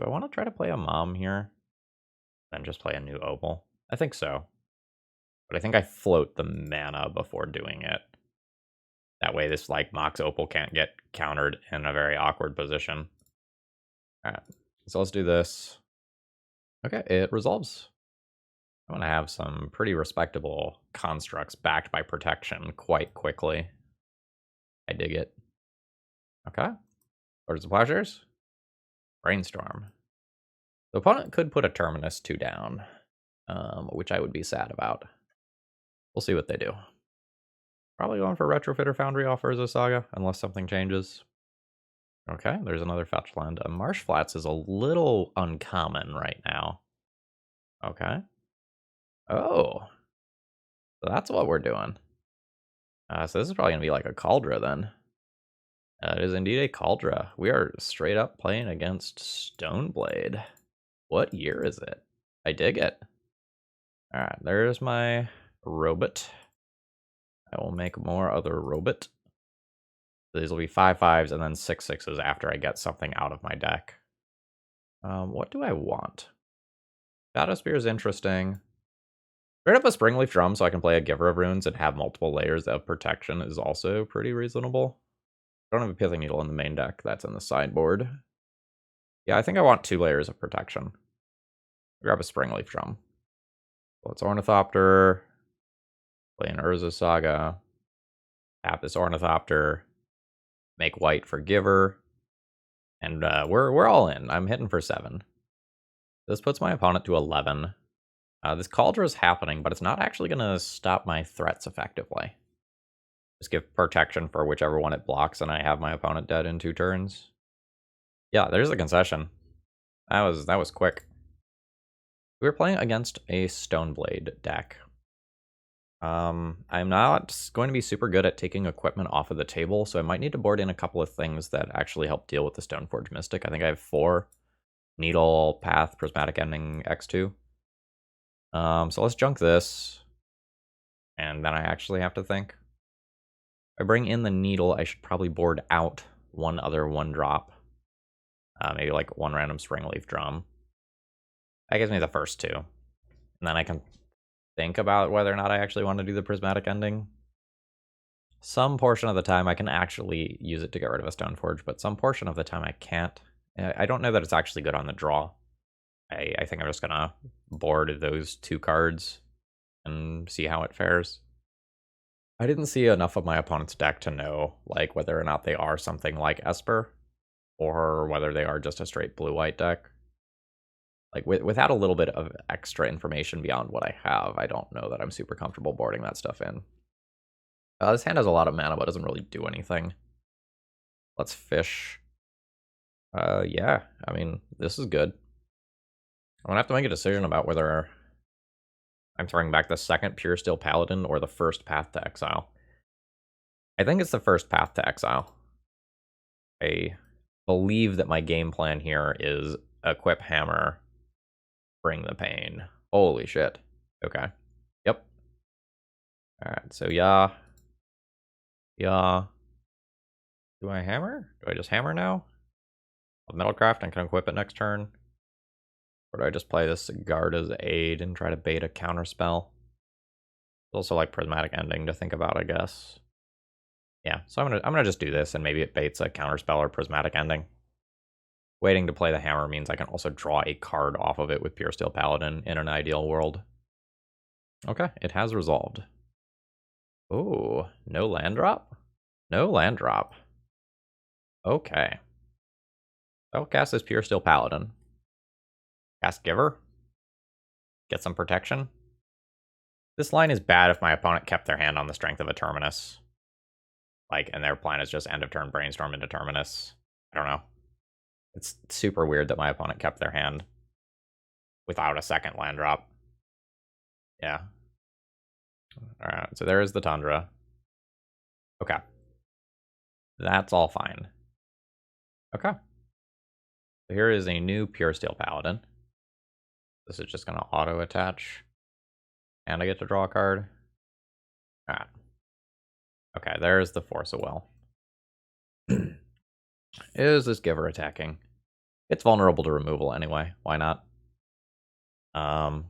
I want to try to play a Mom here? Then just play a new Opal? I think so. But I think I float the mana before doing it. That way this like Mox Opal can't get countered in a very awkward position. Alright, so let's do this. Okay, it resolves. I want to have some pretty respectable constructs backed by protection quite quickly. I dig it. Okay. Lords of Plowshares. Brainstorm. The opponent could put a Terminus 2 down, which I would be sad about. We'll see what they do. Probably going for Retrofitter Foundry off Urza Saga, unless something changes. Okay, there's another fetch land. Marsh Flats is a little uncommon right now. Okay. Oh. So that's what we're doing. So this is probably going to be like a Cauldra then. It is indeed a Cauldra. We are straight up playing against Stoneblade. What year is it? I dig it. Alright, there's my robot. I will make more other robot. These will be 5/5s and then 6/6s after I get something out of my deck. What do I want? Shadow Spear is interesting. Straight up a Springleaf Drum so I can play a Giver of Runes and have multiple layers of protection is also pretty reasonable. I don't have a Pithing Needle in the main deck. That's in the sideboard. Yeah, I think I want 2 layers of protection. Grab a Springleaf Drum. So let's Ornithopter. Play an Urza Saga. Tap this Ornithopter. Make white for Giver. And we're all in. I'm hitting for 7. This puts my opponent to 11. This Cauldra is happening, but it's not actually going to stop my threats effectively. Just give protection for whichever one it blocks, and I have my opponent dead in 2 turns. Yeah, there's a concession. That was quick. We were playing against a Stoneblade deck. I'm not going to be super good at taking equipment off of the table, so I might need to board in a couple of things that actually help deal with the Stoneforge Mystic. I think I have 4 Needle, Path, Prismatic Ending, X2. So let's junk this. And then I actually have to think. If I bring in the Needle, I should probably board out one other 1-drop. Maybe like 1 random Springleaf Drum. That gives me the first 2. And then I can think about whether or not I actually want to do the Prismatic Ending. Some portion of the time I can actually use it to get rid of a Stoneforge, but some portion of the time I can't. I don't know that it's actually good on the draw. I think I'm just gonna board those 2 cards and see how it fares. I didn't see enough of my opponent's deck to know like whether or not they are something like Esper, or whether they are just a straight blue-white deck. Like, without a little bit of extra information beyond what I have, I don't know that I'm super comfortable boarding that stuff in. This hand has a lot of mana, but doesn't really do anything. Let's fish. Yeah, I mean, this is good. I'm gonna have to make a decision about whether I'm throwing back the second Pure Steel Paladin or the first Path to Exile. I think it's the first Path to Exile. I believe that my game plan here is equip Hammer, bring the pain. Holy shit. Okay. Yep. Alright, so yeah. Yeah. Do I hammer? Do I just hammer now? Metalcraft and can equip it next turn? Or do I just play this Garda's Aid and try to bait a counterspell? It's also like Prismatic Ending to think about, I guess. Yeah, so I'm gonna just do this and maybe it baits a counterspell or Prismatic Ending. Waiting to play the hammer means I can also draw a card off of it with Pure Steel Paladin in an ideal world. Okay, it has resolved. Oh, no land drop? No land drop. Okay. I'll cast this Pure Steel Paladin. Cast Giver. Get some protection. This line is bad if my opponent kept their hand on the strength of a Terminus. Like, and their plan is just end of turn Brainstorm into Terminus. I don't know. It's super weird that my opponent kept their hand without a second land drop. Yeah. Alright, so there is the Tundra. Okay. That's all fine. Okay. here is a new Pure Steel Paladin. This is just going to auto-attach. And I get to draw a card. Alright. Okay, there's the Force of Will. Is this Giver attacking? It's vulnerable to removal anyway. Why not? I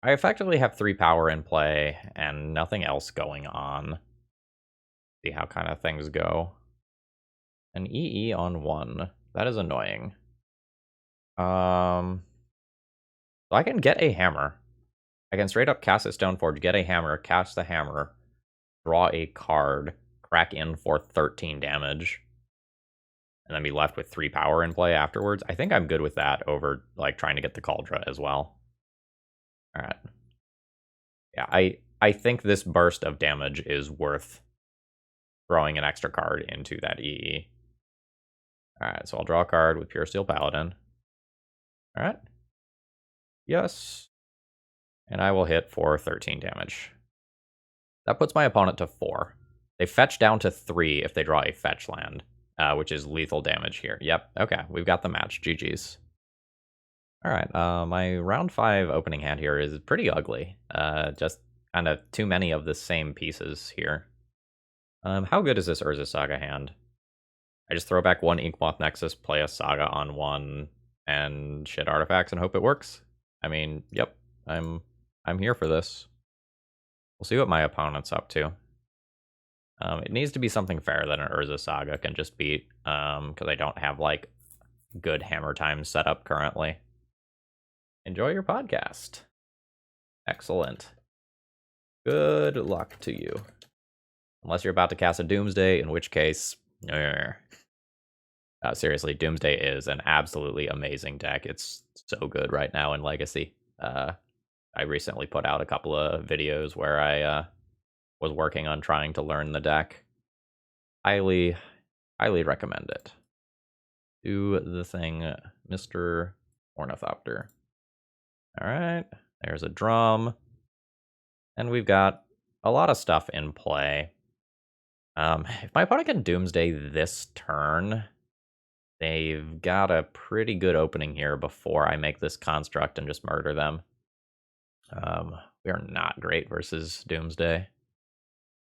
effectively have 3 power in play and nothing else going on. See how kind of things go. An EE on 1. That is annoying. So I can get a hammer. I can straight up cast a Stoneforge, get a hammer, cast the hammer, draw a card, crack in for 13 damage, and then be left with 3 power in play afterwards. I think I'm good with that over like trying to get the Cauldron as well. Alright. Yeah, I think this burst of damage is worth throwing an extra card into that EE. Alright, so I'll draw a card with Pure Steel Paladin. Alright. Yes. And I will hit for 13 damage. That puts my opponent to 4. They fetch down to 3 if they draw a fetch land, which is lethal damage here. Yep, okay, we've got the match. GG's. Alright, my round 5 opening hand here is pretty ugly. Just kind of too many of the same pieces here. How good is this Urza Saga hand? I just throw back 1 Inkmoth Nexus, play a Saga on 1, and shit artifacts and hope it works. I mean, yep, I'm here for this. We'll see what my opponent's up to. It needs to be something fair that an Urza Saga can just beat, because I don't have, like, good Hammertime set up currently. Enjoy your podcast. Excellent. Good luck to you. Unless you're about to cast a Doomsday, in which case... seriously, Doomsday is an absolutely amazing deck. It's so good right now in Legacy. I recently put out a couple of videos where I was working on trying to learn the deck. Highly recommend it. Do the thing, Mr. Ornithopter. Alright, there's a drum. And we've got a lot of stuff in play. If my opponent can Doomsday this turn, they've got a pretty good opening here before I make this construct and just murder them. We are not great versus Doomsday.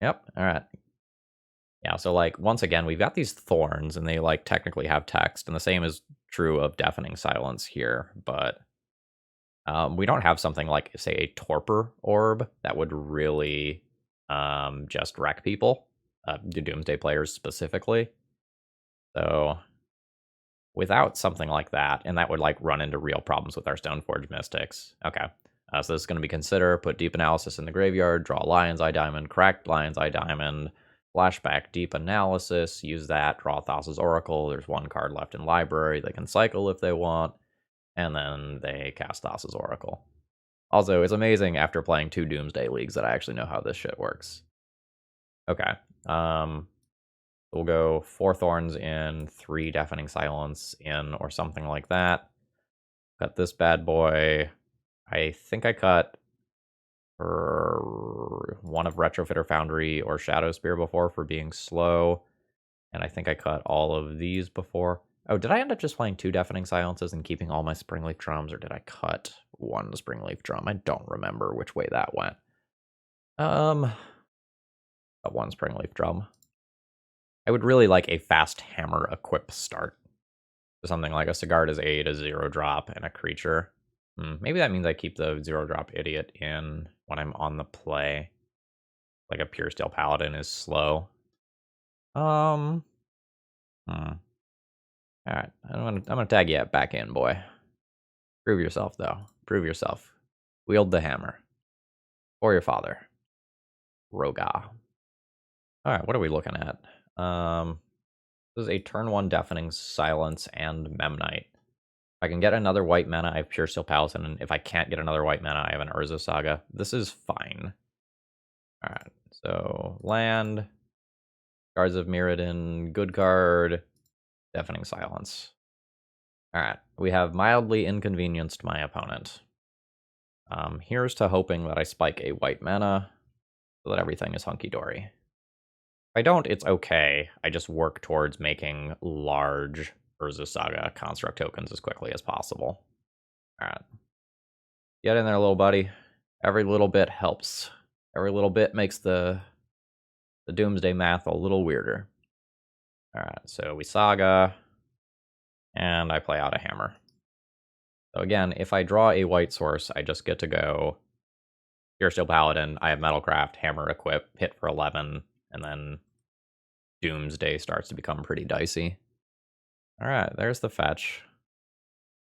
Yep, alright. Yeah, so, like, once again, we've got these thorns, and they, like, technically have text, and the same is true of Deafening Silence here, but we don't have something like, say, a Torpor Orb that would really just wreck people, Doomsday players specifically. So, without something like that, and that would, like, run into real problems with our Stoneforge Mystics. Okay. So this is going to be Consider, put Deep Analysis in the graveyard, draw Lion's Eye Diamond, cracked Lion's Eye Diamond, flashback Deep Analysis, use that, draw Thassa's Oracle, there's 1 card left in Library, they can cycle if they want, and then they cast Thassa's Oracle. Also, it's amazing after playing 2 Doomsday Leagues that I actually know how this shit works. Okay, we'll go 4 Thorns in, 3 Deafening Silence in, or something like that. Cut this bad boy. I think I cut 1 of Retrofitter Foundry or Shadow Spear before for being slow. And I think I cut all of these before. Oh, did I end up just playing 2 Deafening Silences and keeping all my Springleaf Drums, or did I cut 1 Springleaf Drum? I don't remember which way that went. Got 1 Springleaf Drum. I would really like a fast hammer equip start. Something like a Sigard is 8, a 0-drop, and a creature. Maybe that means I keep the 0-drop Idiot in when I'm on the play. Like a Pure Steel Paladin is slow. Alright, I'm gonna tag you back in, boy. Prove yourself, though. Prove yourself. Wield the hammer. For your father. Roga. Alright, what are we looking at? This is a turn 1 Deafening Silence and Memnite. If I can get another white mana, I have Pure Steel Paladin, and if I can't get another white mana, I have an Urza Saga. This is fine. Alright, so land, Guards of Mirrodin, good card, Deafening Silence. Alright, we have mildly inconvenienced my opponent. Here's to hoping that I spike a white mana, so that everything is hunky-dory. If I don't, it's okay. I just work towards making large Urza Saga construct tokens as quickly as possible. All right. Get in there, little buddy. Every little bit helps. Every little bit makes the Doomsday math a little weirder. All right, so we Saga, and I play out a Hammer. So again, if I draw a white source, I just get to go Pure Steel Paladin, I have Metalcraft, Hammer equip, hit for 11, and then Doomsday starts to become pretty dicey. All right, there's the fetch.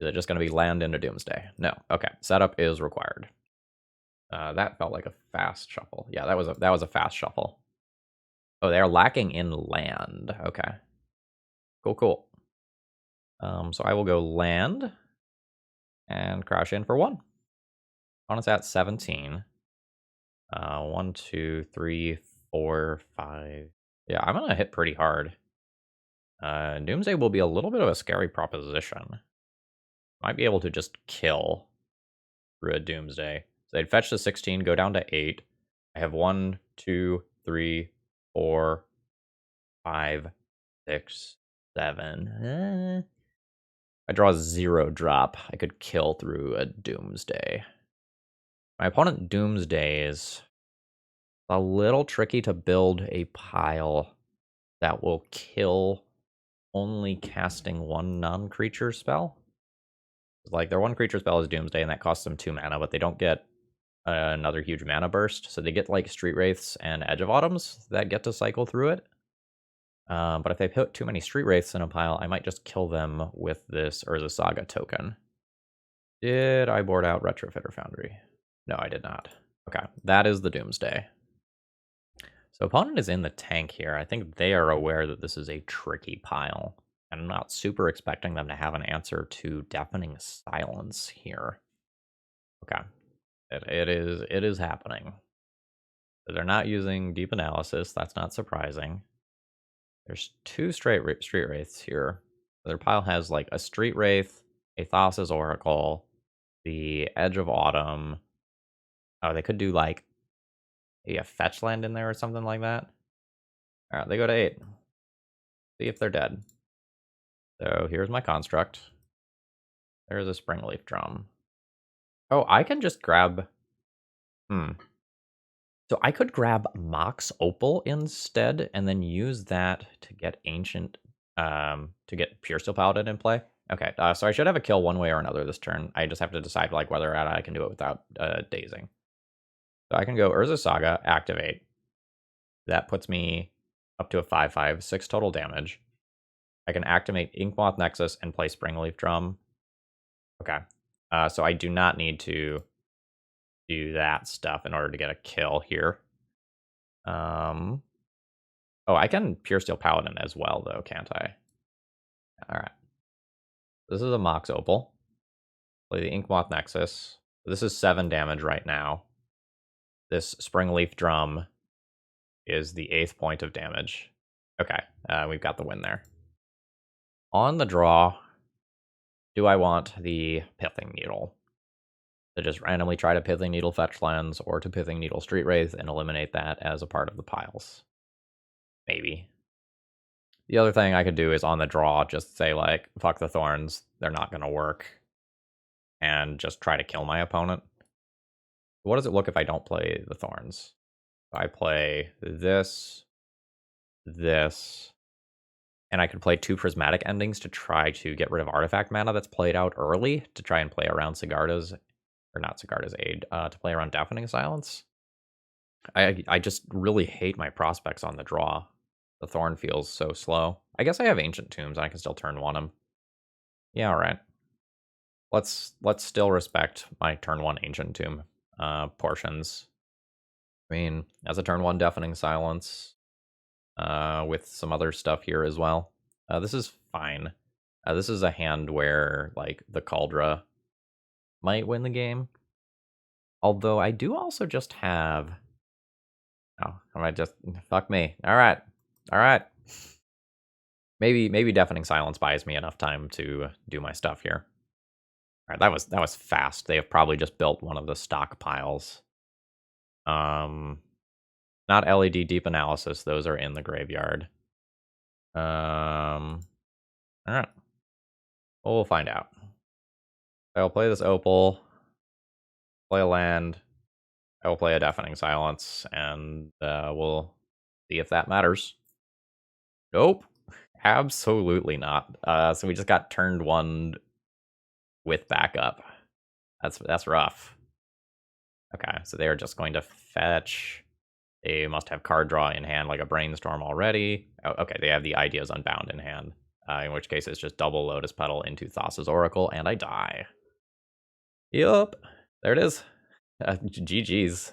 Is it just going to be land into Doomsday? No. Okay, setup is required. That felt like a fast shuffle. Yeah, that was a fast shuffle. Oh, they're lacking in land. Okay. Cool. So I will go land and crash in for 1. Opponent's at 17. 1, 2, 3, 4, 5. Yeah, I'm gonna hit pretty hard. Doomsday will be a little bit of a scary proposition. Might be able to just kill through a Doomsday. So they'd fetch the 16, go down to 8. I have 1, 2, 3, 4, 5, 6, 7. I draw 0 drop. I could kill through a Doomsday. My opponent Doomsdays a little tricky to build a pile that will kill only casting 1 non-creature spell. Like, their 1 creature spell is Doomsday, and that costs them 2 mana, but they don't get another huge mana burst. So they get, like, Street Wraiths and Edge of Autumns that get to cycle through it. But if they put too many Street Wraiths in a pile, I might just kill them with this Urza Saga token. Did I board out Retrofitter Foundry? No, I did not. Okay, that is the Doomsday. So opponent is in the tank here. I think they are aware that this is a tricky pile. And I'm not super expecting them to have an answer to Deafening Silence here. Okay. It is happening. So they're not using Deep Analysis. That's not surprising. There's 2 Street Wraiths here. Their pile has like a Street Wraith, a Thassa's Oracle, the Edge of Autumn. Oh, they could do like a fetch land in there or something like that. All right, they go to 8. See if they're dead. So here's my construct. There's a Springleaf Drum. Oh, I can just grab... So I could grab Mox Opal instead, and then use that to get Ancient... to get Pure Steel Paladin in play. Okay, so I should have a kill one way or another this turn. I just have to decide like whether or not I can do it without dazing. So I can go Urza Saga, activate. That puts me up to a 5/5, 6 total damage. I can activate Inkmoth Nexus and play Springleaf Drum. Okay. So I do not need to do that stuff in order to get a kill here. Oh, I can Pure Steel Paladin as well, though, can't I? All right. This is a Mox Opal. Play the Inkmoth Nexus. This is 7 damage right now. This Springleaf Drum is the 8th point of damage. Okay, we've got the win there. On the draw, do I want the Pithing Needle? To just randomly try to Pithing Needle fetch lands, or to Pithing Needle Street Wraith and eliminate that as a part of the piles? Maybe. The other thing I could do is on the draw, just say like, fuck the Thorns, they're not going to work, and just try to kill my opponent. What does it look if I don't play the Thorns? I play this, and I could play 2 Prismatic Endings to try to get rid of artifact mana that's played out early, to try and play around Sigarda's, or not Sigarda's aid, to play around Deafening Silence. I just really hate my prospects on the draw. The Thorn feels so slow. I guess I have Ancient Tombs, and I can still turn 1 them. Yeah, alright. Let's still respect my turn 1 Ancient Tomb portions. I mean, as a turn 1 Deafening Silence, with some other stuff here as well. This is fine. This is a hand where, like, the Cauldra might win the game. Although I do also just have... Oh, I might just... Fuck me. Alright. Alright. Maybe Deafening Silence buys me enough time to do my stuff here. Alright, that was fast. They have probably just built one of the stockpiles. Not LED Deep Analysis. Those are in the graveyard. Alright. Well, we'll find out. I'll play this Opal, play a land, I will play a Deafening Silence, and we'll see if that matters. Nope. Absolutely not. So we just got turned one with backup. That's rough. Okay, so they are just going to fetch. They must have card draw in hand, like a Brainstorm already. Oh, okay, they have the Ideas Unbound in hand. In which case it's just double Lotus Petal into Thassa's Oracle, and I die. Yup. There it is. GG's.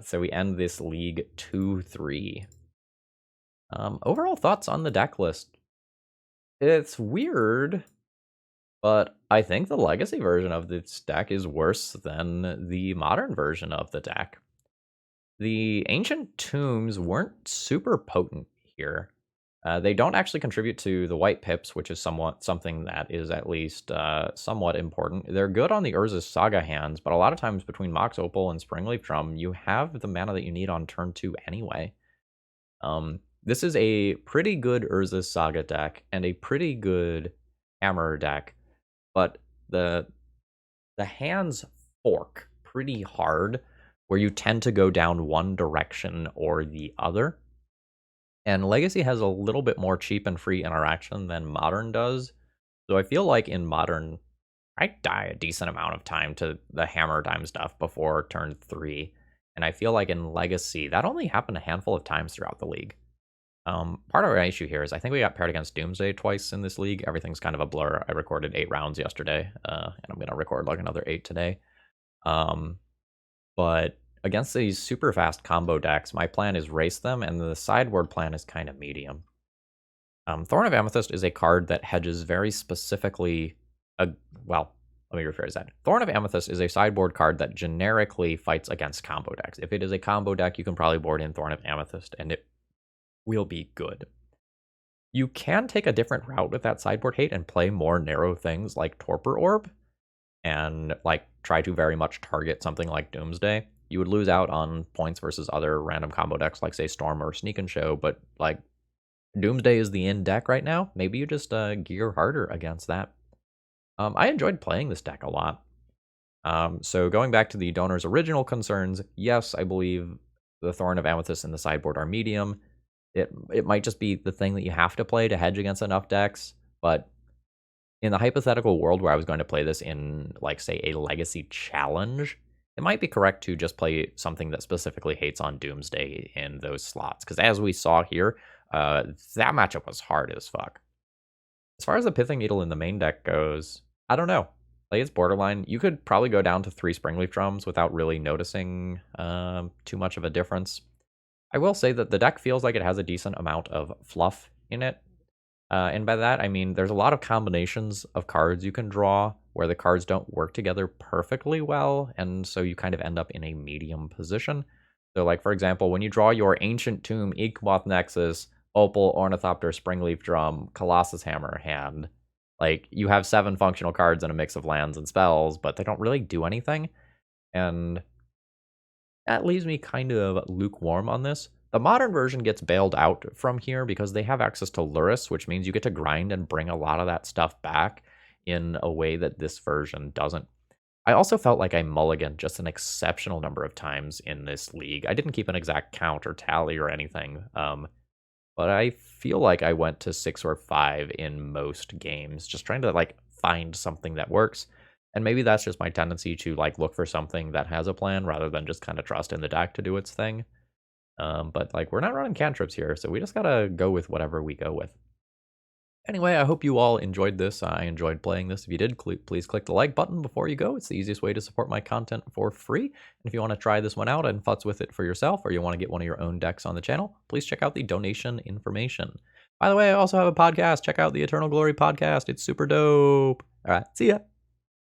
So we end this league 2-3. Overall thoughts on the deck list? It's weird, but I think the Legacy version of this deck is worse than the modern version of the deck. The Ancient Tombs weren't super potent here. They don't actually contribute to the white pips, which is something that is at least somewhat important. They're good on the Urza's Saga hands, but a lot of times between Mox Opal and Springleaf Drum, you have the mana that you need on turn 2 anyway. This is a pretty good Urza's Saga deck and a pretty good Hammer deck, but the hands fork pretty hard, where you tend to go down one direction or the other. And Legacy has a little bit more cheap and free interaction than Modern does. So I feel like in Modern, I die a decent amount of time to the Hammertime stuff before turn 3. And I feel like in Legacy, that only happened a handful of times throughout the league. Part of our issue here is I think we got paired against Doomsday twice in this league. Everything's kind of a blur. I recorded 8 rounds yesterday, and I'm going to record like another 8 today. But against these super fast combo decks, my plan is race them, and the sideboard plan is kind of medium. Thorn of Amethyst is a card that hedges very specifically. Well, let me rephrase that. Thorn of Amethyst is a sideboard card that generically fights against combo decks. If it is a combo deck, you can probably board in Thorn of Amethyst, and it will be good. You can take a different route with that sideboard hate and play more narrow things like Torpor Orb, and like try to very much target something like Doomsday. You would lose out on points versus other random combo decks like say Storm or Sneak and Show, but like Doomsday is the in deck right now. Maybe you just gear harder against that. I enjoyed playing this deck a lot. So going back to the donor's original concerns, yes, I believe the Thorn of Amethyst and the sideboard are medium. It might just be the thing that you have to play to hedge against enough decks, but in the hypothetical world where I was going to play this in, like, say, a Legacy challenge, it might be correct to just play something that specifically hates on Doomsday in those slots. Because as we saw here, that matchup was hard as fuck. As far as the Pithing Needle in the main deck goes, I don't know. Like, it's borderline. You could probably go down to 3 Springleaf Drums without really noticing too much of a difference. I will say that the deck feels like it has a decent amount of fluff in it. And by that, I mean there's a lot of combinations of cards you can draw where the cards don't work together perfectly well, and so you kind of end up in a medium position. So, like, for example, when you draw your Ancient Tomb, Inkmoth Nexus, Opal, Ornithopter, Springleaf Drum, Colossus Hammer hand, like, you have 7 functional cards and a mix of lands and spells, but they don't really do anything. And that leaves me kind of lukewarm on this. The modern version gets bailed out from here because they have access to Luris, which means you get to grind and bring a lot of that stuff back in a way that this version doesn't. I also felt like I mulliganed just an exceptional number of times in this league. I didn't keep an exact count or tally or anything, but I feel like I went to 6 or 5 in most games, just trying to, like, find something that works. And maybe that's just my tendency to, like, look for something that has a plan rather than just kind of trust in the deck to do its thing. But, like, we're not running cantrips here, so we just gotta go with whatever we go with. Anyway, I hope you all enjoyed this. I enjoyed playing this. If you did, please click the like button before you go. It's the easiest way to support my content for free. And if you want to try this one out and futz with it for yourself, or you want to get one of your own decks on the channel, please check out the donation information. By the way, I also have a podcast. Check out the Eternal Glory podcast. It's super dope. All right, see ya.